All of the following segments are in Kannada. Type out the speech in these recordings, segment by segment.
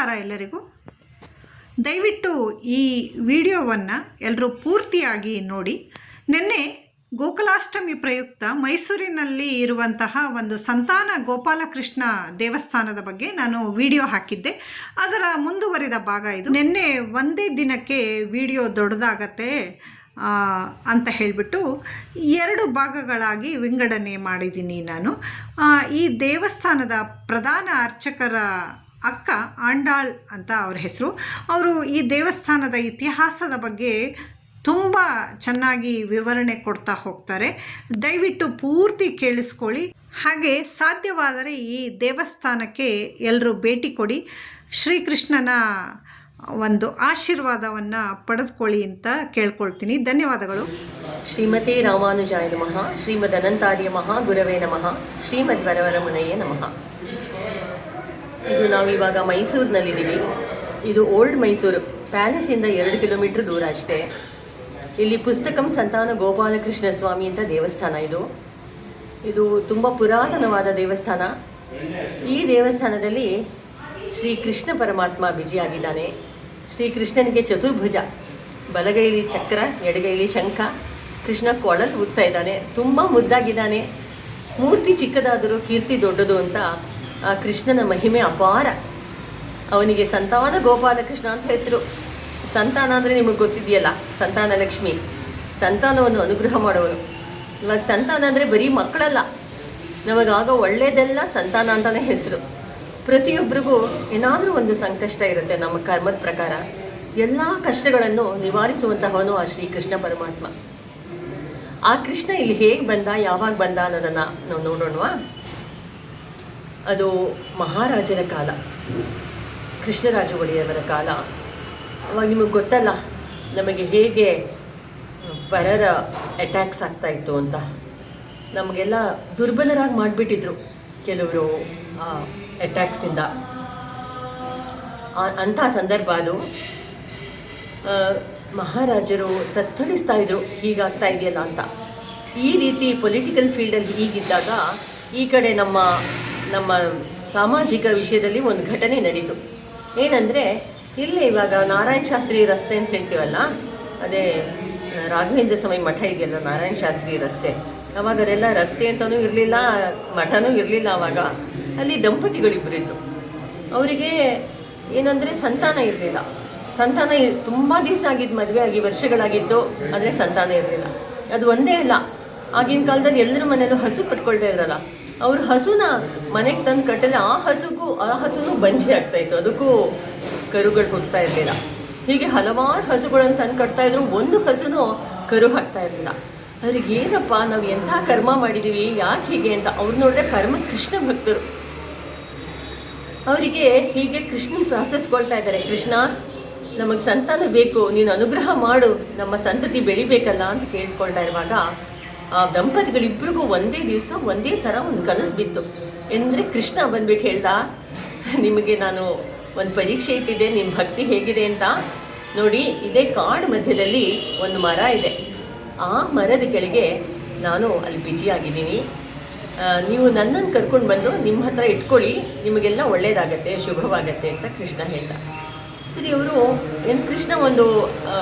ನಮಸ್ಕಾರ ಎಲ್ಲರಿಗೂ. ದಯವಿಟ್ಟು ಈ ವಿಡಿಯೋವನ್ನು ಎಲ್ಲರೂ ಪೂರ್ತಿಯಾಗಿ ನೋಡಿ. ನಿನ್ನೆ ಗೋಕುಲಾಷ್ಟಮಿ ಪ್ರಯುಕ್ತ ಮೈಸೂರಿನಲ್ಲಿ ಇರುವಂತಹ ಒಂದು ಸಂತಾನ ಗೋಪಾಲಕೃಷ್ಣ ದೇವಸ್ಥಾನದ ಬಗ್ಗೆ ನಾನು ವಿಡಿಯೋ ಹಾಕಿದ್ದೆ. ಅದರ ಮುಂದುವರಿದ ಭಾಗ ಇದು. ನಿನ್ನೆ ಒಂದೇ ದಿನಕ್ಕೆ ವಿಡಿಯೋ ದೊಡ್ಡದಾಗತ್ತೆ ಅಂತ ಹೇಳಿಬಿಟ್ಟು 2 ಭಾಗಗಳಾಗಿ ವಿಂಗಡಣೆ ಮಾಡಿದ್ದೀನಿ ನಾನು. ಈ ದೇವಸ್ಥಾನದ ಪ್ರಧಾನ ಅರ್ಚಕರ ಅಕ್ಕ ಆಂಡಾಳ್ ಅಂತ ಅವ್ರ ಹೆಸರು. ಅವರು ಈ ದೇವಸ್ಥಾನದ ಇತಿಹಾಸದ ಬಗ್ಗೆ ತುಂಬ ಚೆನ್ನಾಗಿ ವಿವರಣೆ ಕೊಡ್ತಾ ಹೋಗ್ತಾರೆ. ದಯವಿಟ್ಟು ಪೂರ್ತಿ ಕೇಳಿಸ್ಕೊಳ್ಳಿ. ಹಾಗೆ ಸಾಧ್ಯವಾದರೆ ಈ ದೇವಸ್ಥಾನಕ್ಕೆ ಎಲ್ಲರೂ ಭೇಟಿ ಕೊಡಿ. ಶ್ರೀಕೃಷ್ಣನ ಒಂದು ಆಶೀರ್ವಾದವನ್ನು ಪಡೆದುಕೊಳ್ಳಿ ಅಂತ ಕೇಳ್ಕೊಳ್ತೀನಿ. ಧನ್ಯವಾದಗಳು. ಶ್ರೀಮತಿ ರಾಮಾನುಜಾಯ ನಮಃ. ಶ್ರೀಮದ್ ಅನಂತಾರ್ಯ ಮಹಾ ಗುರವೇ ನಮಃ. ಶ್ರೀಮದ್ ವರವರ ಮುನಯೇ ನಮಃ. ಇದು ನಾವಿವಾಗ ಮೈಸೂರಿನಲ್ಲಿದ್ದೀವಿ. ಇದು ಓಲ್ಡ್ ಮೈಸೂರು ಪ್ಯಾಲೇಸಿಂದ 2 ಕಿಲೋಮೀಟ್ರ್ ದೂರ ಅಷ್ಟೇ. ಇಲ್ಲಿ ಪುಸ್ತಕಂ ಸಂತಾನ ಗೋಪಾಲಕೃಷ್ಣ ಸ್ವಾಮಿ ಅಂತ ದೇವಸ್ಥಾನ. ಇದು ತುಂಬ ಪುರಾತನವಾದ ದೇವಸ್ಥಾನ. ಈ ದೇವಸ್ಥಾನದಲ್ಲಿ ಶ್ರೀಕೃಷ್ಣ ಪರಮಾತ್ಮ ಬಿಜಿಯಾಗಿದ್ದಾನೆ. ಶ್ರೀಕೃಷ್ಣನಿಗೆ ಚತುರ್ಭುಜ, ಬಲಗೈಲಿ ಚಕ್ರ, ಎಡಗೈಲಿ ಶಂಖ. ಕೃಷ್ಣ ಕೊಳಲು ಊದ್ತಾ ಇದ್ದಾನೆ, ತುಂಬ ಮುದ್ದಾಗಿದ್ದಾನೆ. ಮೂರ್ತಿ ಚಿಕ್ಕದಾದರೂ ಕೀರ್ತಿ ದೊಡ್ಡದು ಅಂತ ಆ ಕೃಷ್ಣನ ಮಹಿಮೆ ಅಪಾರ. ಅವನಿಗೆ ಸಂತಾನ ಗೋಪಾಲಕೃಷ್ಣ ಅಂತ ಹೆಸರು. ಸಂತಾನ ಅಂದರೆ ನಿಮಗೆ ಗೊತ್ತಿದೆಯಲ್ಲ, ಸಂತಾನ ಲಕ್ಷ್ಮಿ, ಸಂತಾನವನ್ನು ಅನುಗ್ರಹ ಮಾಡೋನು. ಇವಾಗ ಸಂತಾನ ಅಂದರೆ ಬರೀ ಮಕ್ಕಳಲ್ಲ, ನಮಗಾಗ ಒಳ್ಳೆಯದೆಲ್ಲ ಸಂತಾನ ಅಂತಲೇ ಹೆಸರು. ಪ್ರತಿಯೊಬ್ಬರಿಗೂ ಏನಾದರೂ ಒಂದು ಸಂಕಷ್ಟ ಇರುತ್ತೆ. ನಮ್ಮ ಕರ್ಮದ ಪ್ರಕಾರ ಎಲ್ಲ ಕಷ್ಟಗಳನ್ನು ನಿವಾರಿಸುವಂತಹವನು ಆ ಶ್ರೀಕೃಷ್ಣ ಪರಮಾತ್ಮ. ಆ ಕೃಷ್ಣ ಇಲ್ಲಿ ಹೇಗೆ ಬಂದ, ಯಾವಾಗ ಬಂದ ಅನ್ನೋದನ್ನು ನಾವು ನೋಡೋಣವಾ? ಅದು ಮಹಾರಾಜರ ಕಾಲ, ಕೃಷ್ಣರಾಜ ಒಡೆಯವರ ಕಾಲ. ಅವಾಗ ನಿಮಗೆ ಗೊತ್ತಲ್ಲ ನಮಗೆ ಹೇಗೆ ಪರರ ಅಟ್ಯಾಕ್ಸ್ ಆಗ್ತಾಯಿತ್ತು ಅಂತ. ನಮಗೆಲ್ಲ ದುರ್ಬಲರಾಗಿ ಮಾಡಿಬಿಟ್ಟಿದ್ರು ಕೆಲವರು ಅಟ್ಯಾಕ್ಸಿಂದ. ಅಂಥ ಸಂದರ್ಭ ಅದು. ಮಹಾರಾಜರು ತತ್ತಣಿಸ್ತಾ ಇದ್ರು, ಹೀಗಾಗ್ತಾ ಇದೆಯಲ್ಲ ಅಂತ. ಈ ರೀತಿ ಪೊಲಿಟಿಕಲ್ ಫೀಲ್ಡಲ್ಲಿ ಹೀಗಿದ್ದಾಗ ಈ ಕಡೆ ನಮ್ಮ ಸಾಮಾಜಿಕ ವಿಷಯದಲ್ಲಿ ಒಂದು ಘಟನೆ ನಡೀತು. ಏನಂದರೆ, ಇಲ್ಲೇ ಇವಾಗ ನಾರಾಯಣ ಶಾಸ್ತ್ರಿ ರಸ್ತೆ ಅಂತ ಹೇಳ್ತೀವಲ್ಲ, ಅದೇ ರಾಘವೇಂದ್ರ ಸ್ವಾಮಿ ಮಠ ಇದೆಯಲ್ಲ, ನಾರಾಯಣ ಶಾಸ್ತ್ರಿ ರಸ್ತೆ. ಅವಾಗ ಅದೆಲ್ಲ ರಸ್ತೆ ಅಂತಲೂ ಇರಲಿಲ್ಲ, ಮಠನೂ ಇರಲಿಲ್ಲ. ಆವಾಗ ಅಲ್ಲಿ ದಂಪತಿಗಳಿಬ್ಬರಿದ್ರು. ಅವರಿಗೆ ಏನಂದರೆ ಸಂತಾನ ಇರಲಿಲ್ಲ. ಸಂತಾನ ತುಂಬ ದಿವಸ ಆಗಿದ್ದು, ಮದುವೆ ಆಗಿ ವರ್ಷಗಳಾಗಿತ್ತು, ಆದರೆ ಸಂತಾನ ಇರಲಿಲ್ಲ. ಅದು ಒಂದೇ ಅಲ್ಲ, ಆಗಿನ ಕಾಲದಲ್ಲಿ ಎಲ್ಲರ ಮನೆಯಲ್ಲೂ ಹಸು ಕಟ್ಕೊಳ್ತಾ ಇದ್ರಲ್ಲ, ಅವರು ಹಸುನ ಮನೆಗೆ ತಂದು ಕಟ್ಟಲೆ ಆ ಹಸುನೂ ಬಂಜಿ ಆಗ್ತಾಯಿತ್ತು, ಅದಕ್ಕೂ ಕರುಗಳು ಹುಡ್ತಾ ಇರಲಿಲ್ಲ. ಹೀಗೆ ಹಲವಾರು ಹಸುಗಳನ್ನು ತಂದು ಕಟ್ತಾಯಿದ್ರು, ಒಂದು ಹಸುನೂ ಕರು ಹಾಕ್ತಾ ಇರಲಿಲ್ಲ. ಅವ್ರಿಗೆ ಏನಪ್ಪ, ನಾವು ಎಂಥ ಕರ್ಮ ಮಾಡಿದ್ದೀವಿ, ಯಾಕೆ ಹೀಗೆ ಅಂತ. ಅವ್ರು ನೋಡಿದ್ರೆ ಪರಮ ಕೃಷ್ಣ ಭಕ್ತರು. ಅವರಿಗೆ ಹೀಗೆ ಕೃಷ್ಣನ್ ಪ್ರಾರ್ಥಿಸ್ಕೊಳ್ತಾ ಇದ್ದಾರೆ, ಕೃಷ್ಣ ನಮಗೆ ಸಂತಾನ ಬೇಕು, ನೀನು ಅನುಗ್ರಹ ಮಾಡು, ನಮ್ಮ ಸಂತತಿ ಬೆಳಿಬೇಕಲ್ಲ ಅಂತ ಕೇಳ್ಕೊಳ್ತಾ ಇರುವಾಗ ಆ ದಂಪತಿಗಳಿಬ್ಬರಿಗೂ ಒಂದೇ ದಿವಸ ಒಂದೇ ಥರ ಒಂದು ಕನಸು ಬಿತ್ತು. ಅಂದರೆ ಕೃಷ್ಣ ಬಂದ್ಬಿಟ್ಟು ಹೇಳ್ದ, ನಿಮಗೆ ನಾನು ಒಂದು ಪರೀಕ್ಷೆ ಇಟ್ಟಿದ್ದೆ, ನಿಮ್ಮ ಭಕ್ತಿ ಹೇಗಿದೆ ಅಂತ ನೋಡಿ. ಇದೇ ಕಾಡು ಮಧ್ಯದಲ್ಲಿ ಒಂದು ಮರ ಇದೆ, ಆ ಮರದ ಕೆಳಗೆ ನಾನು ಅಲ್ಲಿ ಬಿಜಿಯಾಗಿದ್ದೀನಿ. ನೀವು ನನ್ನನ್ನು ಕರ್ಕೊಂಡು ಬಂದು ನಿಮ್ಮ ಹತ್ರ ಇಟ್ಕೊಳ್ಳಿ, ನಿಮಗೆಲ್ಲ ಒಳ್ಳೆಯದಾಗತ್ತೆ, ಶುಭವಾಗತ್ತೆ ಅಂತ ಕೃಷ್ಣ ಹೇಳ್ದ. ಸರಿ, ಅವರು ಏನು ಕೃಷ್ಣ ಒಂದು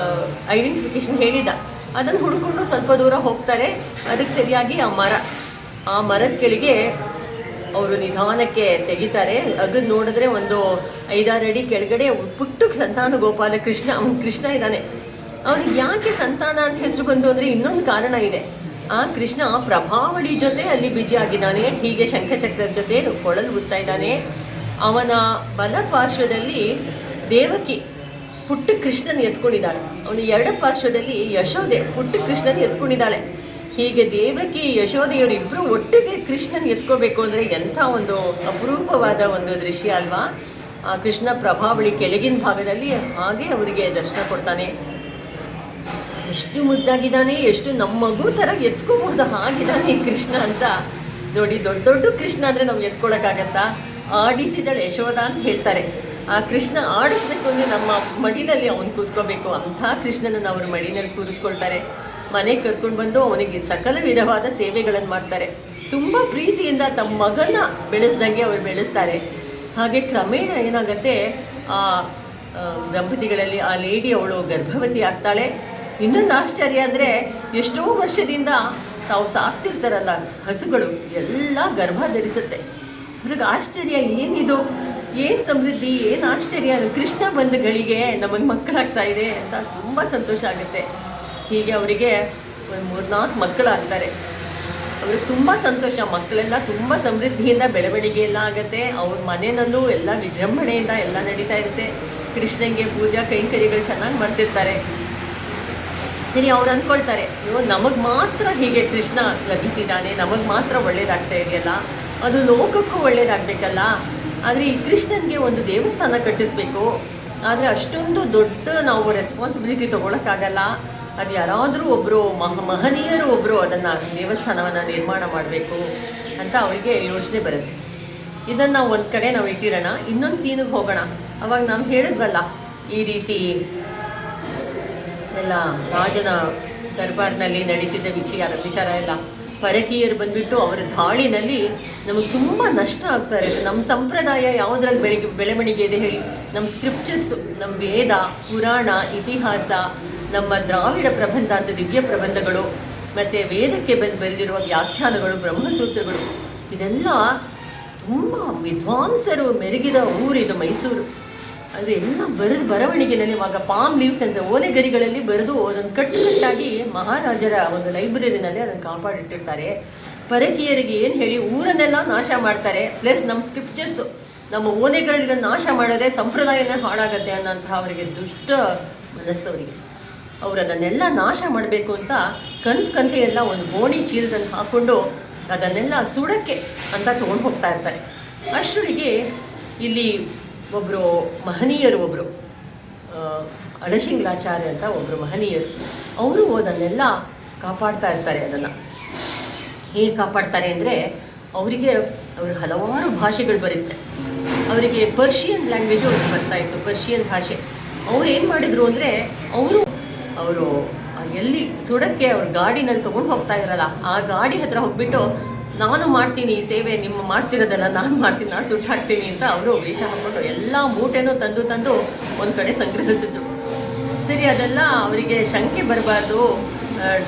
ಐಡೆಂಟಿಫಿಕೇಶನ್ ಹೇಳಿದ. ಅದನ್ನು ಹುಡ್ಕೊಂಡು ಸ್ವಲ್ಪ ದೂರ ಹೋಗ್ತಾರೆ. ಅದಕ್ಕೆ ಸರಿಯಾಗಿ ಆ ಮರದ ಕೆಳಗೆ ಅವರು ನಿಧಾನಕ್ಕೆ ತೆಗಿತಾರೆ. ಅಗದು ನೋಡಿದ್ರೆ ಒಂದು 5-6 ಅಡಿ ಕೆಳಗಡೆ ಪುಟ್ಟು ಸಂತಾನ ಗೋಪಾಲ ಕೃಷ್ಣ ಇದ್ದಾನೆ. ಅವನಿಗೆ ಯಾಕೆ ಸಂತಾನ ಅಂತ ಹೆಸರು ಬಂತು ಅಂದರೆ ಇನ್ನೊಂದು ಕಾರಣ ಇದೆ. ಆ ಕೃಷ್ಣ ಪ್ರಭಾವಳಿ ಜೊತೆ ಅಲ್ಲಿ ಬಿಜಿಯಾಗಿದ್ದಾನೆ. ಹೀಗೆ ಶಂಖಚಕ್ರದ ಜೊತೆ ಕೊಳಲು ಊದ್ತಾ ಇದ್ದಾನೆ. ಅವನ ಬಲ ಪಾರ್ಶ್ವದಲ್ಲಿ ದೇವಕಿ ಪುಟ್ಟ ಕೃಷ್ಣನ ಎತ್ಕೊಂಡಿದ್ದಾಳೆ. ಅವನ ಎಡ ಪಾರ್ಶ್ವದಲ್ಲಿ ಯಶೋದೆ ಪುಟ್ಟ ಕೃಷ್ಣನ ಎತ್ಕೊಂಡಿದ್ದಾಳೆ. ಹೀಗೆ ದೇವಕಿ ಯಶೋದೆಯವರಿಬ್ಬರು ಒಟ್ಟಿಗೆ ಕೃಷ್ಣನ ಎತ್ಕೋಬೇಕು ಅಂದರೆ ಎಂಥ ಒಂದು ಅಪರೂಪವಾದ ಒಂದು ದೃಶ್ಯ ಅಲ್ವಾ? ಆ ಕೃಷ್ಣ ಪ್ರಭಾವಳಿ ಕೆಳಗಿನ ಭಾಗದಲ್ಲಿ ಹಾಗೆ ಅವರಿಗೆ ದರ್ಶನ ಕೊಡ್ತಾನೆ. ಎಷ್ಟು ಮುದ್ದಾಗಿದ್ದಾನೆ, ಎಷ್ಟು ನಮ್ಮ ಮಗು ಥರ ಎತ್ಕೋಬಹುದು ಆಗಿದ್ದಾನೆ ಕೃಷ್ಣ ಅಂತ ನೋಡಿ. ದೊಡ್ಡ ಕೃಷ್ಣ ಅಂದರೆ ನಾವು ಎತ್ಕೊಳ್ಳೋಕ್ಕಾಗತ್ತಾ? ಆಡಿಸಿದಳು ಯಶೋದ ಅಂತ ಹೇಳ್ತಾರೆ. ಆ ಕೃಷ್ಣ ಆಡಿಸ್ಬೇಕು ಅಂದರೆ ನಮ್ಮ ಮಡಿನಲ್ಲಿ ಅವನು ಕೂತ್ಕೋಬೇಕು. ಅಂಥ ಕೃಷ್ಣನನ್ನು ಅವ್ರ ಮಡಿನಲ್ಲಿ ಕೂರಿಸ್ಕೊಳ್ತಾರೆ. ಮನೆಗೆ ಕರ್ಕೊಂಡು ಬಂದು ಅವನಿಗೆ ಸಕಲ ವಿಧವಾದ ಸೇವೆಗಳನ್ನು ಮಾಡ್ತಾರೆ. ತುಂಬ ಪ್ರೀತಿಯಿಂದ ತಮ್ಮ ಮಗನ ಬೆಳೆಸ್ದಂಗೆ ಅವ್ರು ಬೆಳೆಸ್ತಾರೆ. ಹಾಗೆ ಕ್ರಮೇಣ ಏನಾಗುತ್ತೆ, ಆ ದಂಪತಿಗಳಲ್ಲಿ ಆ ಲೇಡಿ ಅವಳು ಗರ್ಭವತಿ ಆಗ್ತಾಳೆ. ಇನ್ನೊಂದು ಆಶ್ಚರ್ಯ ಅಂದರೆ, ಎಷ್ಟೋ ವರ್ಷದಿಂದ ತಾವು ಸಾಕ್ತಿರ್ತಾರಲ್ಲ ಹಸುಗಳು ಎಲ್ಲ ಗರ್ಭ ಧರಿಸುತ್ತೆ. ಅದ್ರಾಗ ಆಶ್ಚರ್ಯ ಏನಿದು, ಏನು ಸಮೃದ್ಧಿ, ಏನು ಆಶ್ಚರ್ಯ, ಕೃಷ್ಣ ಬಂದ ಗಳಿಗೆ ನಮಗೆ ಮಕ್ಕಳಾಗ್ತಾ ಇದೆ ಅಂತ ತುಂಬ ಸಂತೋಷ ಆಗುತ್ತೆ. ಹೀಗೆ ಅವರಿಗೆ ಒಂದು 3-4 ಮಕ್ಕಳಾಗ್ತಾರೆ. ಅವ್ರಿಗೆ ತುಂಬ ಸಂತೋಷ. ಮಕ್ಕಳೆಲ್ಲ ತುಂಬ ಸಮೃದ್ಧಿಯಿಂದ ಬೆಳವಣಿಗೆ ಎಲ್ಲ ಆಗುತ್ತೆ. ಅವ್ರ ಮನೆಯಲ್ಲೂ ಎಲ್ಲ ವಿಜೃಂಭಣೆಯಿಂದ ಎಲ್ಲ ನಡೀತಾ ಇರುತ್ತೆ. ಕೃಷ್ಣಂಗೆ ಪೂಜಾ ಕೈಂಕರ್ಯಗಳು ಚೆನ್ನಾಗಿ ಮಾಡ್ತಿರ್ತಾರೆ. ಸರಿ, ಅವ್ರು ಅಂದ್ಕೊಳ್ತಾರೆ, ಅಯ್ಯೋ ನಮಗೆ ಮಾತ್ರ ಹೀಗೆ ಕೃಷ್ಣ ಲಭಿಸಿದ್ದಾನೆ, ನಮಗೆ ಮಾತ್ರ ಒಳ್ಳೇದಾಗ್ತಾ ಇದೆಯಲ್ಲ, ಅದು ಲೋಕಕ್ಕೂ ಒಳ್ಳೇದಾಗಬೇಕಲ್ಲ. ಆದರೆ ಈ ಕೃಷ್ಣನಿಗೆ ಒಂದು ದೇವಸ್ಥಾನ ಕಟ್ಟಿಸ್ಬೇಕು. ಆದರೆ ಅಷ್ಟೊಂದು ದೊಡ್ಡ ನಾವು ರೆಸ್ಪಾನ್ಸಿಬಿಲಿಟಿ ತೊಗೊಳಕ್ಕಾಗಲ್ಲ. ಅದು ಯಾರಾದರೂ ಒಬ್ಬರು ಮಹನೀಯರು ಒಬ್ಬರು ಅದನ್ನು ದೇವಸ್ಥಾನವನ್ನು ನಿರ್ಮಾಣ ಮಾಡಬೇಕು ಅಂತ ಅವರಿಗೆ ಯೋಚನೆ ಬರುತ್ತೆ. ಇದನ್ನು ನಾವು ಒಂದು ಕಡೆ ನಾವು ಇಟ್ಟಿರೋಣ, ಇನ್ನೊಂದು ಸೀನಿಗೆ ಹೋಗೋಣ. ಅವಾಗ ನಾವು ಹೇಳಿದ್ವಲ್ಲ, ಈ ರೀತಿ ಎಲ್ಲ ರಾಜನ ದರ್ಬಾರ್ನಲ್ಲಿ ನಡೀತಿದ್ದ ವಿಚಾರ ಎಲ್ಲ ಪರಕೀಯರು ಬಂದುಬಿಟ್ಟು ಅವರ ದಾಳಿನಲ್ಲಿ ನಮಗೆ ತುಂಬ ನಷ್ಟ ಆಗ್ತಾ ಇರುತ್ತೆ. ನಮ್ಮ ಸಂಪ್ರದಾಯ ಯಾವುದ್ರಲ್ಲಿ ಬೆಳವಣಿಗೆ ಇದೆ ಹೇಳಿ? ನಮ್ಮ ಸ್ಕ್ರಿಪ್ಚರ್ಸು, ನಮ್ಮ ವೇದ, ಪುರಾಣ, ಇತಿಹಾಸ, ನಮ್ಮ ದ್ರಾವಿಡ ಪ್ರಬಂಧ ಅಂತ ದಿವ್ಯ ಪ್ರಬಂಧಗಳು, ಮತ್ತು ವೇದಕ್ಕೆ ಬರೆದಿರುವ ವ್ಯಾಖ್ಯಾನಗಳು, ಬ್ರಹ್ಮಸೂತ್ರಗಳು, ಇದೆಲ್ಲ ತುಂಬ ವಿದ್ವಾಂಸರು ಮೆರುಗಿದ ಊರಿದು ಮೈಸೂರು. ಅಂದರೆ ಎಲ್ಲ ಬರವಣಿಗೆಯಲ್ಲಿ ಇವಾಗ ಪಾಮ್ ಲೀವ್ಸ್ ಅಂದರೆ ಓಲೆಗರಿಗಳಲ್ಲಿ ಬರೆದು ಅದನ್ನು ಕಟ್ಟುಕಟ್ಟಾಗಿ ಮಹಾರಾಜರ ಒಂದು ಲೈಬ್ರರಿನಲ್ಲಿ ಅದನ್ನು ಕಾಪಾಡಿಟ್ಟಿರ್ತಾರೆ. ಪರಕೀಯರಿಗೆ ಏನು ಹೇಳಿ ಊರನ್ನೆಲ್ಲ ನಾಶ ಮಾಡ್ತಾರೆ. ಪ್ಲಸ್ ನಮ್ಮ ಸ್ಕ್ರಿಪ್ಚರ್ಸು, ನಮ್ಮ ಓಲೆಗಳಿಗೆ ನಾಶ ಮಾಡಿದ್ರೆ ಸಂಪ್ರದಾಯನೇ ಹಾಳಾಗತ್ತೆ ಅನ್ನೋಂತಹ ಅವರಿಗೆ ದುಷ್ಟ ಮನಸ್ಸವರಿಗೆ. ಅವರು ಅದನ್ನೆಲ್ಲ ನಾಶ ಮಾಡಬೇಕು ಅಂತ ಕಂತೆ ಎಲ್ಲ ಒಂದು ಗೋಣಿ ಚೀಲದಲ್ಲಿ ಹಾಕ್ಕೊಂಡು ಅದನ್ನೆಲ್ಲ ಸುಡಕ್ಕೆ ಅಂತ ತೊಗೊಂಡು ಹೋಗ್ತಾ ಇರ್ತಾರೆ. ಅಷ್ಟೊಳಗೆ ಇಲ್ಲಿ ಒಬ್ಬರು ಮಹನೀಯರು, ಒಬ್ಬರು ಅಳಶಿಂಗ್ಲಾಚಾರ್ಯ ಅಂತ ಒಬ್ಬರು ಮಹನೀಯರು, ಅವರು ಅದನ್ನೆಲ್ಲ ಕಾಪಾಡ್ತಾ ಇರ್ತಾರೆ. ಅದನ್ನು ಹೇಗೆ ಕಾಪಾಡ್ತಾರೆ ಅಂದರೆ, ಅವರಿಗೆ ಹಲವಾರು ಭಾಷೆಗಳು ಬರುತ್ತೆ. ಅವರಿಗೆ ಪರ್ಷಿಯನ್ ಲ್ಯಾಂಗ್ವೇಜು ಅವ್ರಿಗೆ ಬರ್ತಾಯಿತ್ತು, ಪರ್ಷಿಯನ್ ಭಾಷೆ. ಅವ್ರು ಏನು ಮಾಡಿದರು ಅಂದರೆ, ಅವರು ಎಲ್ಲಿ ಸುಡಕ್ಕೆ ಅವ್ರ ಗಾಡಿನಲ್ಲಿ ತೊಗೊಂಡು ಹೋಗ್ತಾ ಇರಲ್ಲ, ಆ ಗಾಡಿ ಹತ್ರ ಹೋಗ್ಬಿಟ್ಟು ನಾನು ಮಾಡ್ತೀನಿ ಈ ಸೇವೆ, ನಿಮ್ಮ ಮಾಡ್ತಿರೋದಲ್ಲ ನಾನು ಮಾಡ್ತೀನಿ, ನಾನು ಸುಟ್ಟು ಹಾಕ್ತೀನಿ ಅಂತ ಅವರು ವೇಷ ಹಾಕ್ಕೊಂಡು ಎಲ್ಲ ಮೂಟೆನೂ ತಂದು ಒಂದು ಕಡೆ ಸಂಗ್ರಹಿಸಿದ್ರು. ಸರಿ, ಅದೆಲ್ಲ ಅವರಿಗೆ ಶಂಕೆ ಬರಬಾರ್ದು,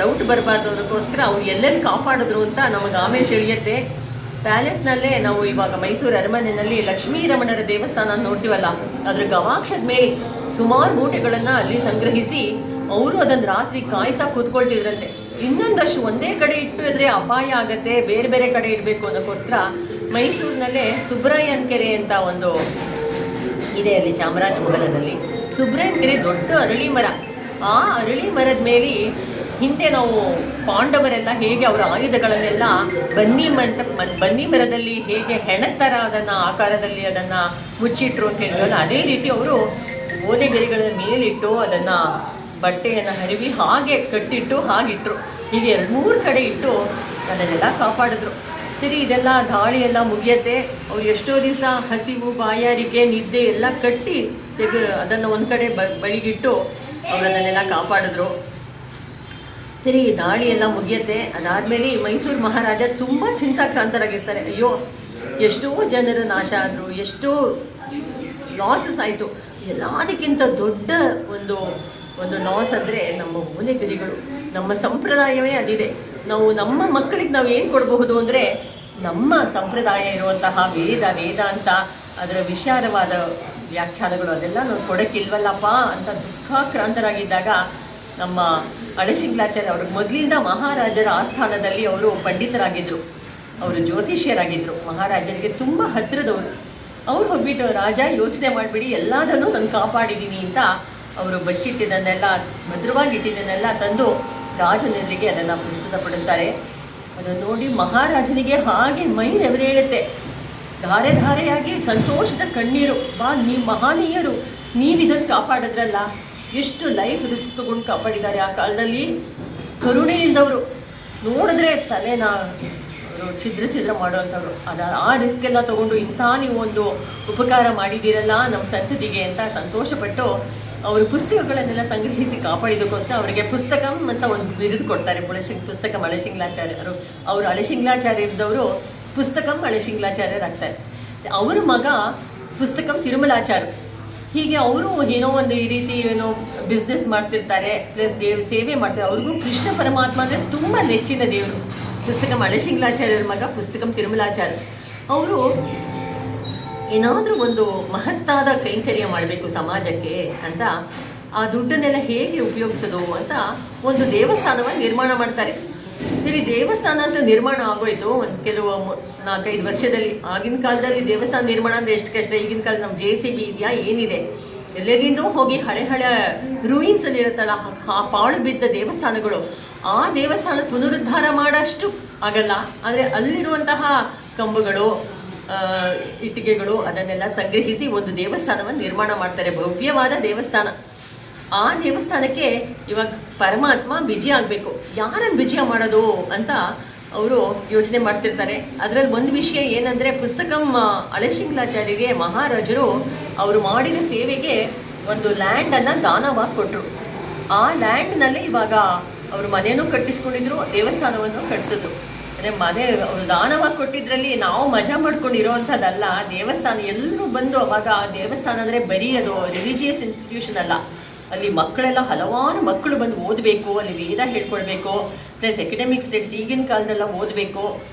ಡೌಟ್ ಬರಬಾರ್ದು ಅದಕ್ಕೋಸ್ಕರ ಅವ್ರು ಎಲ್ಲೆಲ್ಲಿ ಕಾಪಾಡಿದ್ರು ಅಂತ ನಮಗೆ ಆಮೇಲೆ ತಿಳಿಯುತ್ತೆ. ಪ್ಯಾಲೇಸ್ನಲ್ಲೇ ನಾವು ಇವಾಗ ಮೈಸೂರು ಅರಮನೆಯಲ್ಲಿ ಲಕ್ಷ್ಮೀ ರಮಣರ ದೇವಸ್ಥಾನ ನೋಡ್ತೀವಲ್ಲ, ಅದ್ರ ಗವಾಕ್ಷದ ಮೇಲೆ ಸುಮಾರು ಮೂಟೆಗಳನ್ನು ಅಲ್ಲಿ ಸಂಗ್ರಹಿಸಿ ಅವರು ಅದನ್ನು ರಾತ್ರಿ ಕಾಯ್ತಾ ಕೂತ್ಕೊಳ್ತಿದ್ರಂತೆ. ಇನ್ನೊಂದಷ್ಟು ಒಂದೇ ಕಡೆ ಇಟ್ಟಿದ್ರೆ ಅಪಾಯ ಆಗತ್ತೆ, ಬೇರೆ ಬೇರೆ ಕಡೆ ಇಡಬೇಕು ಅನ್ನೋಕ್ಕೋಸ್ಕರ ಮೈಸೂರಿನಲ್ಲೇ ಸುಬ್ರಾಯನ್ ಕೆರೆ ಅಂತ ಒಂದು ಇದೆ, ಅಲ್ಲಿ ಚಾಮರಾಜಮಹಲದಲ್ಲಿ ಸುಬ್ರಾಯನ್ ಕೆರೆ ದೊಡ್ಡ ಅರಳಿ ಮರ. ಆ ಅರಳಿ ಮರದ ಮೇಲೆ ಹಿಂದೆ ನಾವು ಪಾಂಡವರೆಲ್ಲ ಹೇಗೆ ಅವರ ಆಯುಧಗಳನ್ನೆಲ್ಲ ಬನ್ನಿ ಮರದಲ್ಲಿ ಹೇಗೆ ಹೆಣದ ಥರ ಅದನ್ನು ಆಕಾರದಲ್ಲಿ ಅದನ್ನು ಮುಚ್ಚಿಟ್ರು ಅಂತ ಹೇಳಿದ್ವಲ್ಲ, ಅದೇ ರೀತಿ ಅವರು ಓಲೆಗರಿಗಳ ಮೇಲಿಟ್ಟು ಅದನ್ನು ಬಟ್ಟೆಯನ್ನು ಹರಿವಿ ಹಾಗೆ ಕಟ್ಟಿಟ್ಟು ಹಾಗಿಟ್ರು. ಹೀಗೆ 2-3 ಕಡೆ ಇಟ್ಟು ಅದನ್ನೆಲ್ಲ ಕಾಪಾಡಿದ್ರು. ಸರಿ, ಇದೆಲ್ಲ ದಾಳಿ ಎಲ್ಲ ಮುಗಿಯತ್ತೆ. ಅವ್ರು ಎಷ್ಟೋ ದಿವಸ ಹಸಿವು, ಬಾಯಾರಿಕೆ, ನಿದ್ದೆ ಎಲ್ಲ ಕಟ್ಟಿ ಅದನ್ನು ಒಂದು ಕಡೆ ಬಳಿಗಿಟ್ಟು ಅವರು ಅದನ್ನೆಲ್ಲ ಕಾಪಾಡಿದ್ರು. ಸರಿ, ದಾಳಿ ಎಲ್ಲ ಮುಗಿಯತ್ತೆ. ಅದಾದಮೇಲೆ ಮೈಸೂರು ಮಹಾರಾಜ ತುಂಬ ಚಿಂತಾಕ್ರಾಂತರಾಗಿರ್ತಾರೆ. ಅಯ್ಯೋ, ಎಷ್ಟೋ ಜನರು ನಾಶ ಆದರು, ಎಷ್ಟೋ ಲಾಸಸ್ ಆಯಿತು. ಎಲ್ಲದಕ್ಕಿಂತ ದೊಡ್ಡ ಒಂದು ಲಾಸ್ ಅಂದರೆ ನಮ್ಮ ಓಲೆಗರಿಗಳು. ನಮ್ಮ ಸಂಪ್ರದಾಯವೇ ಅದಿದೆ. ನಾವು ನಮ್ಮ ಮಕ್ಕಳಿಗೆ ನಾವು ಏನು ಕೊಡಬಹುದು ಅಂದರೆ, ನಮ್ಮ ಸಂಪ್ರದಾಯ ಇರುವಂತಹ ವೇದಾಂತ, ಅದರ ವಿಶಾಲವಾದ ವ್ಯಾಖ್ಯಾನಗಳು ಅದೆಲ್ಲ ನಾವು ಕೊಡೋಕ್ಕಿಲ್ವಲ್ಲಪ್ಪ ಅಂತ ದುಃಖಾಕ್ರಾಂತರಾಗಿದ್ದಾಗ ನಮ್ಮ ಅಳಶಿಂಗ್ಲಾಚಾರ್ಯ ಅವ್ರಿಗೆ ಮೊದಲಿಂದ ಮಹಾರಾಜರ ಆಸ್ಥಾನದಲ್ಲಿ ಅವರು ಪಂಡಿತರಾಗಿದ್ದರು, ಅವರು ಜ್ಯೋತಿಷ್ಯರಾಗಿದ್ದರು, ಮಹಾರಾಜರಿಗೆ ತುಂಬ ಹತ್ತಿರದವರು. ಅವ್ರು ಹೋಗ್ಬಿಟ್ಟು, ರಾಜ ಯೋಚನೆ ಮಾಡಿಬಿಡಿ, ಎಲ್ಲದನ್ನೂ ನಾನು ಕಾಪಾಡಿದ್ದೀನಿ ಅಂತ ಅವರು ಬಚ್ಚಿಟ್ಟಿದ್ದನ್ನೆಲ್ಲ, ಭದ್ರವಾಗಿಟ್ಟಿದ್ದನ್ನೆಲ್ಲ ತಂದು ರಾಜನೆದುರಿಗೆ ಅದನ್ನು ಪ್ರಸ್ತುತಪಡಿಸ್ತಾರೆ. ಅದನ್ನು ನೋಡಿ ಮಹಾರಾಜನಿಗೆ ಹಾಗೆ ಮೈ ನೆವರೇಳುತ್ತೆ. ಧಾರೆ ಧಾರೆಯಾಗಿ ಸಂತೋಷದ ಕಣ್ಣೀರು. ಬಾ, ನೀವು ಮಹನೀಯರು, ನೀವು ಇದನ್ನು ಕಾಪಾಡಿದ್ರಲ್ಲ, ಎಷ್ಟು ಲೈಫ್ ರಿಸ್ಕ್ ತಗೊಂಡು ಕಾಪಾಡಿದ್ದಾರೆ. ಆ ಕಾಲದಲ್ಲಿ ಕರುಣೆ ಇಲ್ಲದವರು, ನೋಡಿದ್ರೆ ತಲೆನ ಛಿದ್ರ ಮಾಡುವಂಥವ್ರು. ಆ ರಿಸ್ಕ್ ಎಲ್ಲ ತೊಗೊಂಡು ಇಂಥ ನೀವು ಒಂದು ಉಪಕಾರ ಮಾಡಿದ್ದೀರಲ್ಲ ನಮ್ಮ ಸಂತತಿಗೆ ಅಂತ ಸಂತೋಷಪಟ್ಟು ಅವರು ಪುಸ್ತಕಗಳನ್ನೆಲ್ಲ ಸಂಗ್ರಹಿಸಿ ಕಾಪಾಡಿದಕ್ಕೋಸ್ಕರ ಅವರಿಗೆ ಪುಸ್ತಕಂ ಅಂತ ಒಂದು ಬಿರುದು ಕೊಡ್ತಾರೆ. ಪುಸ್ತಕಂ ಅಳಶಿಂಗ್ಲಾಚಾರ್ಯರು. ಅವರು ಅಳಶಿಂಗ್ಲಾಚಾರ್ಯ ಇದ್ದವರು ಪುಸ್ತಕಂ ಅಳಶಿಂಗ್ಲಾಚಾರ್ಯರಾಗ್ತಾರೆ. ಅವರ ಮಗ ಪುಸ್ತಕಂ ತಿರುಮಲಾಚಾರು. ಹೀಗೆ ಅವರು ಏನೋ ಒಂದು ಈ ರೀತಿ ಏನೋ ಬಿಸ್ನೆಸ್ ಮಾಡ್ತಿರ್ತಾರೆ, ಪ್ಲಸ್ ಸೇವೆ ಮಾಡ್ತಾರೆ. ಅವ್ರಿಗೂ ಕೃಷ್ಣ ಪರಮಾತ್ಮ ಅಂದರೆ ತುಂಬ ನೆಚ್ಚಿನ ದೇವರು. ಪುಸ್ತಕಂ ಅಳಶಿಂಗ್ಲಾಚಾರ್ಯರ ಮಗ ಪುಸ್ತಕಂ ತಿರುಮಲಾಚಾರ್ಯ. ಅವರು ಏನಾದರೂ ಒಂದು ಮಹತ್ತಾದ ಕೈಂಕರ್ಯ ಮಾಡಬೇಕು ಸಮಾಜಕ್ಕೆ ಅಂತ ಆ ದುಡ್ಡನ್ನೆಲ್ಲ ಹೇಗೆ ಉಪಯೋಗಿಸೋದು ಅಂತ ಒಂದು ದೇವಸ್ಥಾನವನ್ನು ನಿರ್ಮಾಣ ಮಾಡ್ತಾರೆ. ಸರಿ, ದೇವಸ್ಥಾನ ಅಂತ ನಿರ್ಮಾಣ ಆಗೋಯ್ತು ಒಂದು ಕೆಲವು 4-5 ವರ್ಷದಲ್ಲಿ. ಆಗಿನ ಕಾಲದಲ್ಲಿ ದೇವಸ್ಥಾನ ನಿರ್ಮಾಣ ಅಂದರೆ ಎಷ್ಟು ಕಷ್ಟ. ಈಗಿನ ಕಾಲದ ನಮ್ಮ JCB ಇದೆಯಾ ಏನಿದೆ, ಎಲ್ಲರಿಂದೂ ಹೋಗಿ ಹಳೆ ರೂಯಿನ್ಸಲ್ಲಿ ಇರುತ್ತಲ್ಲ ಆ ಪಾಳು ಬಿದ್ದ ದೇವಸ್ಥಾನಗಳು, ಆ ದೇವಸ್ಥಾನ ಪುನರುದ್ಧಾರ ಮಾಡೋಷ್ಟು ಆಗಲ್ಲ. ಆದರೆ ಅಲ್ಲಿರುವಂತಹ ಕಂಬಗಳು, ಇಟ್ಟಿಗೆಗಳು ಅದನ್ನೆಲ್ಲ ಸಂಗ್ರಹಿಸಿ ಒಂದು ದೇವಸ್ಥಾನವನ್ನು ನಿರ್ಮಾಣ ಮಾಡ್ತಾರೆ, ಭವ್ಯವಾದ ದೇವಸ್ಥಾನ. ಆ ದೇವಸ್ಥಾನಕ್ಕೆ ಇವಾಗ ಪರಮಾತ್ಮ ಬಿಜಿ ಆಗಬೇಕು, ಯಾರನ್ನು ಬಿಜಿ ಮಾಡೋದು ಅಂತ ಅವರು ಯೋಚನೆ ಮಾಡ್ತಿರ್ತಾರೆ. ಅದರಲ್ಲಿ ಒಂದು ವಿಷಯ ಏನಂದರೆ, ಪುಸ್ತಕಂ ಅಳಶಿಂಗ್ಲಾಚಾರ್ಯರಿಗೆ ಮಹಾರಾಜರು ಅವರು ಮಾಡಿದ ಸೇವೆಗೆ ಒಂದು ಲ್ಯಾಂಡನ್ನು ದಾನವಾಗಿ ಕೊಟ್ಟರು. ಆ ಲ್ಯಾಂಡ್ನಲ್ಲಿ ಇವಾಗ ಅವರು ಮನೆಯೂ ಕಟ್ಟಿಸ್ಕೊಂಡಿದ್ರು, ದೇವಸ್ಥಾನವನ್ನು ಕಟ್ಟಿಸಿದ್ರು. ಅಂದರೆ ಮನೆ ಅವರು ದಾನವಾಗಿ ಕೊಟ್ಟಿದ್ರಲ್ಲಿ ನಾವು ಮಜಾ ಮಾಡ್ಕೊಂಡು ಇರೋವಂಥದ್ದಲ್ಲ. ದೇವಸ್ಥಾನ ಎಲ್ಲರೂ ಬಂದು ಅವಾಗ ದೇವಸ್ಥಾನ ಅಂದರೆ ಬರೀ ಅದು ರಿಲಿಜಿಯಸ್ ಇನ್ಸ್ಟಿಟ್ಯೂಷನ್ ಅಲ್ಲ, ಅಲ್ಲಿ ಮಕ್ಕಳೆಲ್ಲ ಹಲವಾರು ಮಕ್ಕಳು ಬಂದು ಓದಬೇಕು, ಅಲ್ಲಿ ವೇದ ಹೇಳ್ಕೊಳ್ಬೇಕು, ಪ್ಲಸ್ ಎಕಡೆಮಿಕ್ ಸ್ಟಡೀಸ್ ಈಗಿನ ಕಾಲದೆಲ್ಲ ಓದಬೇಕು,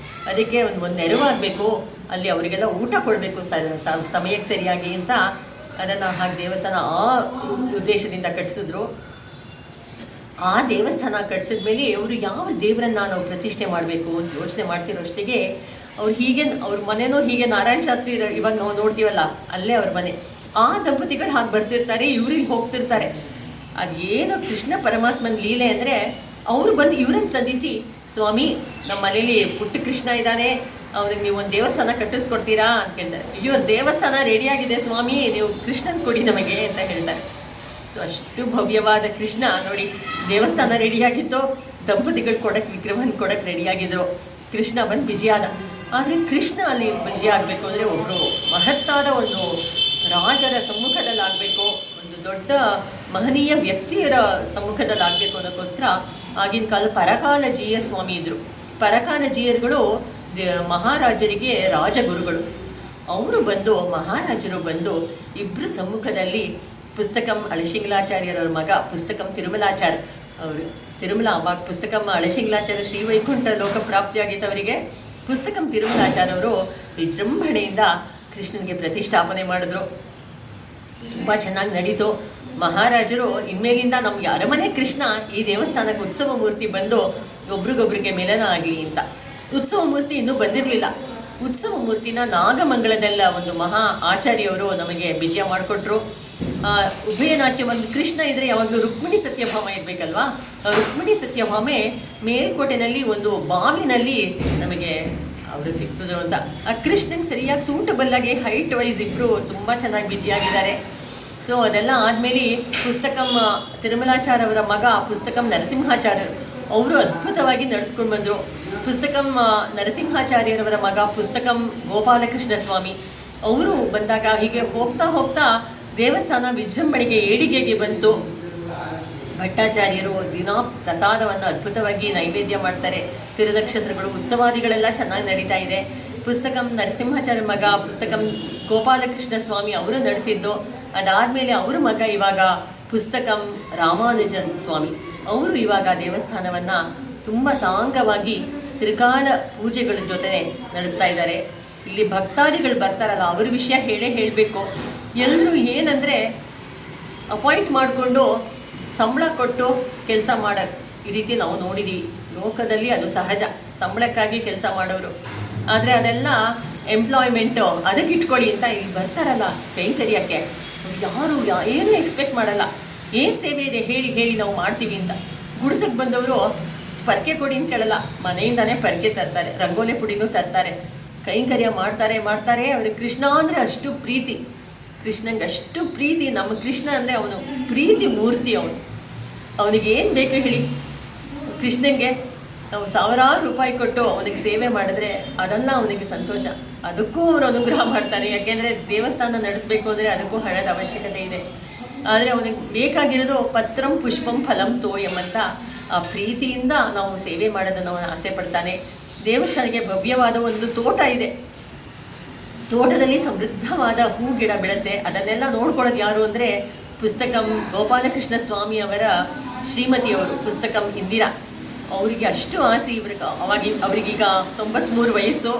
ಅದಕ್ಕೆ ಒಂದು ನೆರವಾಗಬೇಕು, ಅಲ್ಲಿ ಅವರಿಗೆಲ್ಲ ಊಟ ಕೊಡಬೇಕು ಸಮಯಕ್ಕೆ ಸರಿಯಾಗಿ ಅಂತ ಅದನ್ನು ಹಾಗೆ ದೇವಸ್ಥಾನ ಆ ಉದ್ದೇಶದಿಂದ ಕಟ್ಟಿಸಿದ್ರು. ಆ ದೇವಸ್ಥಾನ ಕಟ್ಟಿಸಿದ ಮೇಲೆ ಅವರು ಯಾವ ದೇವರನ್ನು ನಾವು ಪ್ರತಿಷ್ಠೆ ಮಾಡಬೇಕು ಅಂತ ಯೋಚನೆ ಮಾಡ್ತಿರೋಷ್ಟಿಗೆ ಅವ್ರ ಮನೆಯೂ ಹೀಗೆ ನಾರಾಯಣ ಶಾಸ್ತ್ರಿ ಇವಾಗ ನಾವು ನೋಡ್ತೀವಲ್ಲ ಅಲ್ಲೇ ಅವ್ರ ಮನೆ. ಆ ದಂಪತಿಗಳು ಹಾಗೆ ಬರ್ತಿರ್ತಾರೆ, ಇವ್ರಿಗೆ ಹೋಗ್ತಿರ್ತಾರೆ. ಅದೇನು ಕೃಷ್ಣ ಪರಮಾತ್ಮನ ಲೀಲೆ ಅಂದರೆ, ಅವರು ಬಂದು ಇವ್ರನ್ನ ಸಂಧಿಸಿ, ಸ್ವಾಮಿ ನಮ್ಮ ಮನೇಲಿ ಪುಟ್ಟ ಕೃಷ್ಣ ಇದ್ದಾನೆ, ಅವ್ರಿಗೆ ನೀವು ಒಂದು ದೇವಸ್ಥಾನ ಕಟ್ಟಿಸ್ಕೊಡ್ತೀರಾ ಅಂತ ಕೇಳ್ತಾರೆ. ಅಯ್ಯೋ ದೇವಸ್ಥಾನ ರೆಡಿಯಾಗಿದೆ ಸ್ವಾಮಿ, ನೀವು ಕೃಷ್ಣನ್ ಕೊಡಿ ನಮಗೆ ಅಂತ ಹೇಳ್ತಾರೆ. ಸೊ ಅಷ್ಟು ಭವ್ಯವಾದ ಕೃಷ್ಣ ನೋಡಿ, ದೇವಸ್ಥಾನ ರೆಡಿಯಾಗಿತ್ತು, ದಂಪತಿಗಳು ಕೊಡೋಕ್ಕೆ ವಿಗ್ರಹವನ್ನು ಕೊಡೋಕ್ಕೆ ರೆಡಿಯಾಗಿದ್ರು, ಕೃಷ್ಣ ಬಂದು ಬಿಜಿಯಾದ. ಆದರೆ ಕೃಷ್ಣ ಅಲ್ಲಿ ಬಿಜಿ ಆಗಬೇಕು ಅಂದರೆ ಒಬ್ಬರು ಮಹತ್ತಾದ ಒಂದು ರಾಜರ ಸಮ್ಮುಖದಲ್ಲಿ ಆಗಬೇಕು, ಒಂದು ದೊಡ್ಡ ಮಹನೀಯ ವ್ಯಕ್ತಿಯರ ಸಮ್ಮುಖದಲ್ಲಿ ಆಗಬೇಕು ಅನ್ನೋಕ್ಕೋಸ್ಕರ ಆಗಿನ ಕಾಲ ಪರಕಾಲಜೀಯ ಸ್ವಾಮಿ ಇದ್ದರು. ಪರಕಾಲಜೀಯರುಗಳು ಮಹಾರಾಜರಿಗೆ ರಾಜಗುರುಗಳು. ಅವರು ಬಂದು ಮಹಾರಾಜರು ಬಂದು ಇಬ್ಬರು ಸಮ್ಮುಖದಲ್ಲಿ ಪುಸ್ತಕಂ ಅಳಶಿಂಗ್ಲಾಚಾರ್ಯರ ಮಗ ಪುಸ್ತಕಂ ತಿರುಮಲಾಚಾರ್ಯ ಅವರು ಅವಾಗ ಪುಸ್ತಕಂ ಅಳಶಿಂಗ್ಲಾಚಾರ್ಯ ಶ್ರೀವೈಕುಂಠ ಲೋಕ ಪ್ರಾಪ್ತಿಯಾಗಿತ್ತು ಅವರಿಗೆ. ಪುಸ್ತಕಂ ತಿರುಮಲಾಚಾರ್ಯ ಅವರು ವಿಜೃಂಭಣೆಯಿಂದ ಕೃಷ್ಣನಿಗೆ ಪ್ರತಿಷ್ಠಾಪನೆ ಮಾಡಿದ್ರು. ತುಂಬ ಚೆನ್ನಾಗಿ ನಡೀತು. ಮಹಾರಾಜರು ಇನ್ಮೇಲಿಂದ ನಮಗೆ ಅರಮನೆ ಕೃಷ್ಣ ಈ ದೇವಸ್ಥಾನಕ್ಕೆ ಉತ್ಸವ ಮೂರ್ತಿ ಬಂದು ಒಬ್ರಿಗೊಬ್ರಿಗೆ ಮಿಲನ ಆಗಲಿ ಅಂತ. ಉತ್ಸವ ಮೂರ್ತಿ ಇನ್ನೂ ಬಂದಿರಲಿಲ್ಲ. ಉತ್ಸವ ಮೂರ್ತಿನ ನಾಗಮಂಗಲದಲ್ಲ ಒಂದು ಮಹಾ ಆಚಾರ್ಯವರು ನಮಗೆ ವಿಜಯ ಮಾಡಿಕೊಟ್ರು. ಉಭಯನಾಚ್ಯ ಒಂದು ಕೃಷ್ಣ ಇದ್ದರೆ ಯಾವಾಗಲೂ ರುಕ್ಮಿಣಿ ಸತ್ಯಭಾಮ ಇರಬೇಕಲ್ವಾ. ರುಕ್ಮಿಣಿ ಸತ್ಯಭಾಮೆ ಮೇಲ್ಕೋಟೆನಲ್ಲಿ ಒಂದು ಬಾವಿನಲ್ಲಿ ನಮಗೆ ಅವರು ಸಿಗ್ತದ್ರು ಅಂತ. ಆ ಕೃಷ್ಣಂಗೆ ಸರಿಯಾಗಿ ಸೂಟಬಲ್ ಆಗಿ ಹೈಟ್ ವೈಸ್ ಇಬ್ಬರು ತುಂಬ ಚೆನ್ನಾಗಿ ಬಿಜಿಯಾಗಿದ್ದಾರೆ. ಸೊ ಅದೆಲ್ಲ ಆದಮೇಲೆ ಪುಸ್ತಕಂ ತಿರುಮಲಾಚಾರ್ಯ ಅವರ ಮಗ ಪುಸ್ತಕಂ ನರಸಿಂಹಾಚಾರ್ಯರು ಅವರು ಅದ್ಭುತವಾಗಿ ನಡೆಸ್ಕೊಂಡು ಬಂದರು. ಪುಸ್ತಕಂ ನರಸಿಂಹಾಚಾರ್ಯರವರ ಮಗ ಪುಸ್ತಕಂ ಗೋಪಾಲಕೃಷ್ಣ ಸ್ವಾಮಿ ಅವರು ಬಂದಾಗ ಹೀಗೆ ಹೋಗ್ತಾ ಹೋಗ್ತಾ ದೇವಸ್ಥಾನ ವಿಜೃಂಭಣೆಗೆ ಏಳಿಗೆಗೆ ಬಂತು. ಭಟ್ಟಾಚಾರ್ಯರು ದಿನಾ ಪ್ರಸಾದವನ್ನು ಅದ್ಭುತವಾಗಿ ನೈವೇದ್ಯ ಮಾಡ್ತಾರೆ. ತಿರುನಕ್ಷತ್ರಗಳು ಉತ್ಸವಾದಿಗಳೆಲ್ಲ ಚೆನ್ನಾಗಿ ನಡೀತಾ ಇದೆ. ಪುಸ್ತಕಂ ನರಸಿಂಹಾಚಾರ್ಯ ಮಗ ಪುಸ್ತಕಂ ಗೋಪಾಲಕೃಷ್ಣ ಸ್ವಾಮಿ ಅವರು ನಡೆಸಿದ್ದು. ಅದಾದಮೇಲೆ ಅವ್ರ ಮಗ ಇವಾಗ ಪುಸ್ತಕಂ ರಾಮಾನುಜನ್ ಸ್ವಾಮಿ ಅವರು ಇವಾಗ ದೇವಸ್ಥಾನವನ್ನು ತುಂಬ ಸಾಂಗವಾಗಿ ತ್ರಿಕಾಲ ಪೂಜೆಗಳ ಜೊತೆ ನಡೆಸ್ತಾ ಇದ್ದಾರೆ. ಇಲ್ಲಿ ಭಕ್ತಾದಿಗಳು ಬರ್ತಾರಲ್ಲ ಅವ್ರ ವಿಷಯ ಹೇಳಬೇಕು. ಎಲ್ಲರೂ ಏನಂದರೆ ಅಪಾಯಿಂಟ್ ಮಾಡಿಕೊಂಡು ಸಂಬಳ ಕೊಟ್ಟು ಕೆಲಸ ಮಾಡೋ ಈ ರೀತಿ ನಾವು ನೋಡಿದ್ದೀವಿ. ಲೋಕದಲ್ಲಿ ಅದು ಸಹಜ, ಸಂಬಳಕ್ಕಾಗಿ ಕೆಲಸ ಮಾಡೋರು. ಆದರೆ ಅದೆಲ್ಲ ಎಂಪ್ಲಾಯ್ಮೆಂಟು ಅದಕ್ಕೆ ಇಟ್ಕೊಳ್ಳಿ ಅಂತ ಇಲ್ಲಿ ಬರ್ತಾರಲ್ಲ ಕೈಂಕರ್ಯಕ್ಕೆ, ಯಾರು ಏನೂ ಎಕ್ಸ್ಪೆಕ್ಟ್ ಮಾಡಲ್ಲ. ಏನು ಸೇವೆ ಇದೆ ಹೇಳಿ ನಾವು ಮಾಡ್ತೀವಿ ಅಂತ. ಗುಡಿಸಕ್ಕೆ ಬಂದವರು ಪರ್ಕೆ ಕೊಡಿ ಅಂತ ಕೇಳಲ್ಲ, ಮನೆಯಿಂದನೇ ಪರ್ಕೆ ತರ್ತಾರೆ, ರಂಗೋಲಿ ಪುಡಿನೂ ತರ್ತಾರೆ, ಕೈಂಕರ್ಯ ಮಾಡ್ತಾರೆ. ಅವ್ರಿಗೆ ಕೃಷ್ಣ ಅಂದರೆ ಅಷ್ಟು ಪ್ರೀತಿ, ಕೃಷ್ಣಂಗೆ ಅಷ್ಟು ಪ್ರೀತಿ. ನಮ್ಮ ಕೃಷ್ಣ ಅಂದರೆ ಅವನು ಪ್ರೀತಿ ಮೂರ್ತಿ. ಅವನಿಗೆ ಏನು ಬೇಕು ಹೇಳಿ, ಕೃಷ್ಣಂಗೆ ನಾವು ಸಾವಿರಾರು ರೂಪಾಯಿ ಕೊಟ್ಟು ಅವನಿಗೆ ಸೇವೆ ಮಾಡಿದ್ರೆ ಅದೆಲ್ಲ ಅವನಿಗೆ ಸಂತೋಷ. ಅದಕ್ಕೂ ಅವರು ಅನುಗ್ರಹ ಮಾಡ್ತಾನೆ. ಯಾಕೆಂದರೆ ದೇವಸ್ಥಾನ ನಡೆಸಬೇಕು ಅಂದರೆ ಅದಕ್ಕೂ ಹಣದ ಅವಶ್ಯಕತೆ ಇದೆ. ಆದರೆ ಅವನಿಗೆ ಬೇಕಾಗಿರೋದು ಪತ್ರಂ ಪುಷ್ಪಂ ಫಲಂ ತೋಯಂ ಅಂತ ಆ ಪ್ರೀತಿಯಿಂದ ನಾವು ಸೇವೆ ಮಾಡೋದನ್ನು ಅವನು ಆಸೆ ಪಡ್ತಾನೆ. ದೇವಸ್ಥಾನಕ್ಕೆ ಭವ್ಯವಾದ ಒಂದು ತೋಟ ಇದೆ. ತೋಟದಲ್ಲಿ ಸಮೃದ್ಧವಾದ ಹೂ ಗಿಡ ಬೆಳೆಯುತ್ತೆ. ಅದನ್ನೆಲ್ಲ ನೋಡ್ಕೊಳ್ಳೋದು ಯಾರು ಅಂದರೆ ಪುಸ್ತಕಂ ಗೋಪಾಲಕೃಷ್ಣ ಸ್ವಾಮಿ ಅವರ ಶ್ರೀಮತಿಯವರು, ಪುಸ್ತಕಂ ಇಂದಿರಾ. ಅವರಿಗೆ ಅಷ್ಟು ಆಸೆ ಅವರಿಗೀಗ 93 ವಯಸ್ಸು.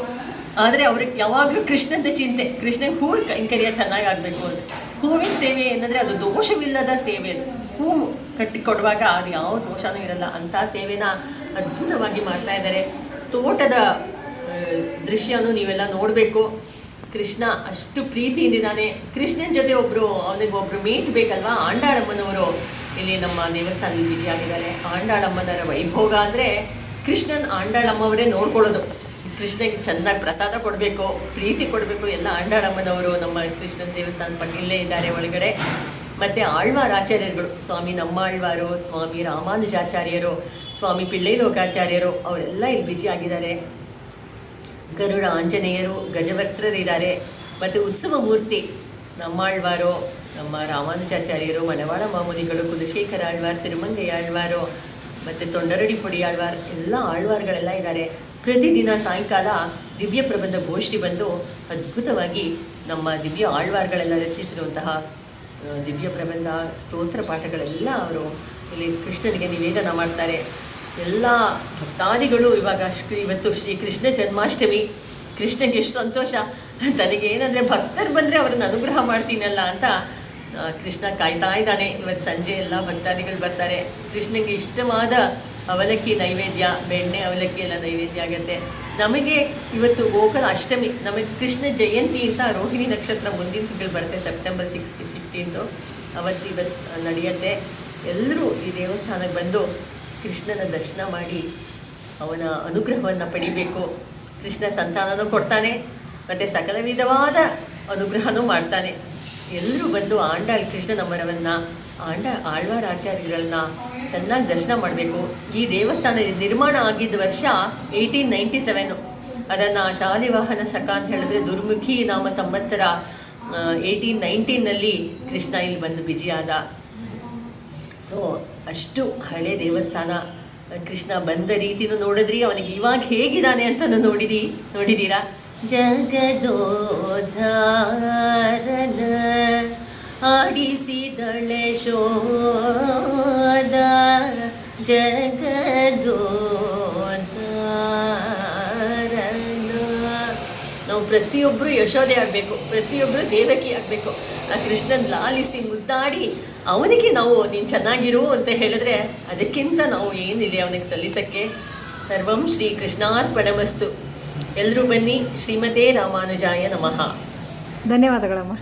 ಆದರೆ ಅವ್ರಿಗೆ ಯಾವಾಗಲೂ ಕೃಷ್ಣದ ಚಿಂತೆ, ಕೃಷ್ಣಗೆ ಹೂ ಕೈಂಕರ್ಯ ಚೆನ್ನಾಗಿ ಆಗಬೇಕು ಅಂತ. ಹೂವಿನ ಸೇವೆ ಏನಂದರೆ ಅದು ದೋಷವಿಲ್ಲದ ಸೇವೆ. ಹೂ ಕಟ್ಟಿಕೊಡುವಾಗ ಅದು ಯಾವ ದೋಷನೂ ಇರಲ್ಲ, ಅಂಥ ಸೇವೆನ ಅದ್ಭುತವಾಗಿ ಮಾಡ್ತಾ ಇದ್ದಾರೆ. ತೋಟದ ದೃಶ್ಯನೂ ನೀವೆಲ್ಲ ನೋಡಬೇಕು. ಕೃಷ್ಣ ಅಷ್ಟು ಪ್ರೀತಿಯಿಂದಿದ್ದಾನೆ. ಕೃಷ್ಣನ ಜೊತೆ ಅವನಿಗೊಬ್ಬರು ಮೇಟ್ ಬೇಕಲ್ವಾ. ಆಂಡಾಳಮ್ಮನವರು ಇಲ್ಲಿ ನಮ್ಮ ದೇವಸ್ಥಾನದಲ್ಲಿ ಬಿಜಿಯಾಗಿದ್ದಾರೆ. ಆಂಡಾಳಮ್ಮನವರ ವೈಭೋಗ ಅಂದರೆ ಕೃಷ್ಣನ ಆಂಡಾಳಮ್ಮವರೇ ನೋಡ್ಕೊಳ್ಳೋದು. ಕೃಷ್ಣಗೆ ಚೆನ್ನಾಗಿ ಪ್ರಸಾದ ಕೊಡಬೇಕು, ಪ್ರೀತಿ ಕೊಡಬೇಕು. ಎಲ್ಲ ಆಂಡಾಳಮ್ಮನವರು ನಮ್ಮ ಕೃಷ್ಣನ ದೇವಸ್ಥಾನದ ಬಗ್ಗೆ ಇಲ್ಲೇ ಇದ್ದಾರೆ ಒಳಗಡೆ. ಮತ್ತು ಆಳ್ವಾರ್ ಆಚಾರ್ಯರುಗಳು, ಸ್ವಾಮಿ ನಮ್ಮಾಳ್ವಾರು, ಸ್ವಾಮಿ ರಾಮಾನುಜಾಚಾರ್ಯರು, ಸ್ವಾಮಿ ಪಿಳ್ಳೈ ಲೋಕಾಚಾರ್ಯರು, ಅವರೆಲ್ಲ ಇಲ್ಲಿ ಬಿಜಿಯಾಗಿದ್ದಾರೆ. ಗರುಡ ಆಂಜನೇಯರು, ಗಜವಕ್ತ್ರರಿದ್ದಾರೆ. ಮತ್ತು ಉತ್ಸವ ಮೂರ್ತಿ ನಮ್ಮಾಳ್ವಾರು, ನಮ್ಮ ರಾಮಾನುಜಾಚಾರ್ಯರು, ಮಣವಾಳ ಮಾಮುನಿಗಳು, ಕುಲಶೇಖರ ಆಳ್ವಾರ್, ತಿರುಮಂಗಯ್ಯ ಆಳ್ವಾರು, ಮತ್ತು ತೊಂಡರಡಿ ಪುಡಿ ಆಳ್ವಾರ್, ಎಲ್ಲ ಆಳ್ವಾರ್ಗಳೆಲ್ಲ ಇದ್ದಾರೆ. ಪ್ರತಿದಿನ ಸಾಯಂಕಾಲ ದಿವ್ಯ ಪ್ರಬಂಧ ಗೋಷ್ಠಿ ಬಂದು ಅದ್ಭುತವಾಗಿ ನಮ್ಮ ದಿವ್ಯ ಆಳ್ವಾರ್ಗಳೆಲ್ಲ ರಚಿಸಿರುವಂತಹ ದಿವ್ಯ ಪ್ರಬಂಧ ಸ್ತೋತ್ರ ಪಾಠಗಳೆಲ್ಲ ಅವರು ಇಲ್ಲಿ ಕೃಷ್ಣನಿಗೆ ನಿವೇದನ ಮಾಡ್ತಾರೆ. ಎಲ್ಲ ಭಕ್ತಾದಿಗಳು ಇವತ್ತು ಶ್ರೀ ಕೃಷ್ಣ ಜನ್ಮಾಷ್ಟಮಿ. ಕೃಷ್ಣನಿಗೆ ಎಷ್ಟು ಸಂತೋಷ, ತನಗೇನಂದರೆ ಭಕ್ತರು ಬಂದರೆ ಅವ್ರನ್ನ ಅನುಗ್ರಹ ಮಾಡ್ತೀನಲ್ಲ ಅಂತ ಕೃಷ್ಣ ಕಾಯ್ತಾ ಇದ್ದಾನೆ. ಇವತ್ತು ಸಂಜೆ ಎಲ್ಲ ಭಕ್ತಾದಿಗಳು ಬರ್ತಾರೆ. ಕೃಷ್ಣನಿಗೆ ಇಷ್ಟವಾದ ಅವಲಕ್ಕಿ ನೈವೇದ್ಯ, ಬೆಣ್ಣೆ ಅವಲಕ್ಕಿ ಎಲ್ಲ ನೈವೇದ್ಯ ಆಗುತ್ತೆ. ನಮಗೆ ಇವತ್ತು ಗೋಕುಲ ಅಷ್ಟಮಿ, ನಮಗೆ ಕೃಷ್ಣ ಜಯಂತಿ ಅಂತ ರೋಹಿಣಿ ನಕ್ಷತ್ರ ಮುಂದಿನ ತಿಂಗಳು ಬರುತ್ತೆ, ಸೆಪ್ಟೆಂಬರ್ 15 ಇವತ್ತು ನಡೆಯುತ್ತೆ. ಎಲ್ಲರೂ ಈ ದೇವಸ್ಥಾನಕ್ಕೆ ಬಂದು ಕೃಷ್ಣನ ದರ್ಶನ ಮಾಡಿ ಅವನ ಅನುಗ್ರಹವನ್ನು ಪಡಿಬೇಕು. ಕೃಷ್ಣ ಸಂತಾನನೂ ಕೊಡ್ತಾನೆ ಮತ್ತು ಸಕಲ ವಿಧವಾದ ಅನುಗ್ರಹನೂ ಮಾಡ್ತಾನೆ. ಎಲ್ಲರೂ ಬಂದು ಕೃಷ್ಣನಮ್ಮರವನ್ನು ಆಳ್ವಾರ್ ಆಚಾರ್ಯಗಳನ್ನ ಚೆನ್ನಾಗಿ ದರ್ಶನ ಮಾಡಬೇಕು. ಈ ದೇವಸ್ಥಾನ ನಿರ್ಮಾಣ ಆಗಿದ್ದ ವರ್ಷ 1897. ಅದನ್ನು ಶಾಲಿವಾಹನ ಶಕ ಅಂತ ಹೇಳಿದ್ರೆ ದುರ್ಮುಖಿ ನಾಮ ಸಂವತ್ಸರ 1819 ಕೃಷ್ಣ ಇಲ್ಲಿ ಬಂದು ಬಿಜಿಯಾದ. ಸೊ ಅಷ್ಟು ಹಳೆ ದೇವಸ್ಥಾನ. ಕೃಷ್ಣ ಬಂದ ರೀತಿನೂ ನೋಡಿದ್ರಿ, ಅವನಿಗೆ ಇವಾಗ ಹೇಗಿದ್ದಾನೆ ಅಂತ ನೋಡಿದ್ದೀರಾ. ಜಗದೋದ್ಧಾರನ ಆಡಿಸಿದಳೆ ಶೋಧ, ಜಗದೋದ್ಧಾರನ. ನಾವು ಪ್ರತಿಯೊಬ್ಬರು ಯಶೋದೆ ಆಗಬೇಕು, ಪ್ರತಿಯೊಬ್ಬರು ದೇವಕಿ ಆಗಬೇಕು. ಆ ಕೃಷ್ಣನ ಲಾಲಿಸಿ ಮುದ್ದಾಡಿ ಅವನಿಗೆ ನಾವು ನೀನು ಚೆನ್ನಾಗಿರು ಅಂತ ಹೇಳಿದ್ರೆ ಅದಕ್ಕಿಂತ ನಾವು ಏನಿದೆ ಅವನಿಗೆ ಸಲ್ಲಿಸಕ್ಕೆ. ಸರ್ವಂ ಶ್ರೀ ಕೃಷ್ಣಾರ್ಪಣಮಸ್ತು. ಎಲ್ಲರೂ ಬನ್ನಿ. ಶ್ರೀಮತೇ ರಾಮಾನುಜಾಯ ನಮಃ. ಧನ್ಯವಾದಗಳಮ್ಮ.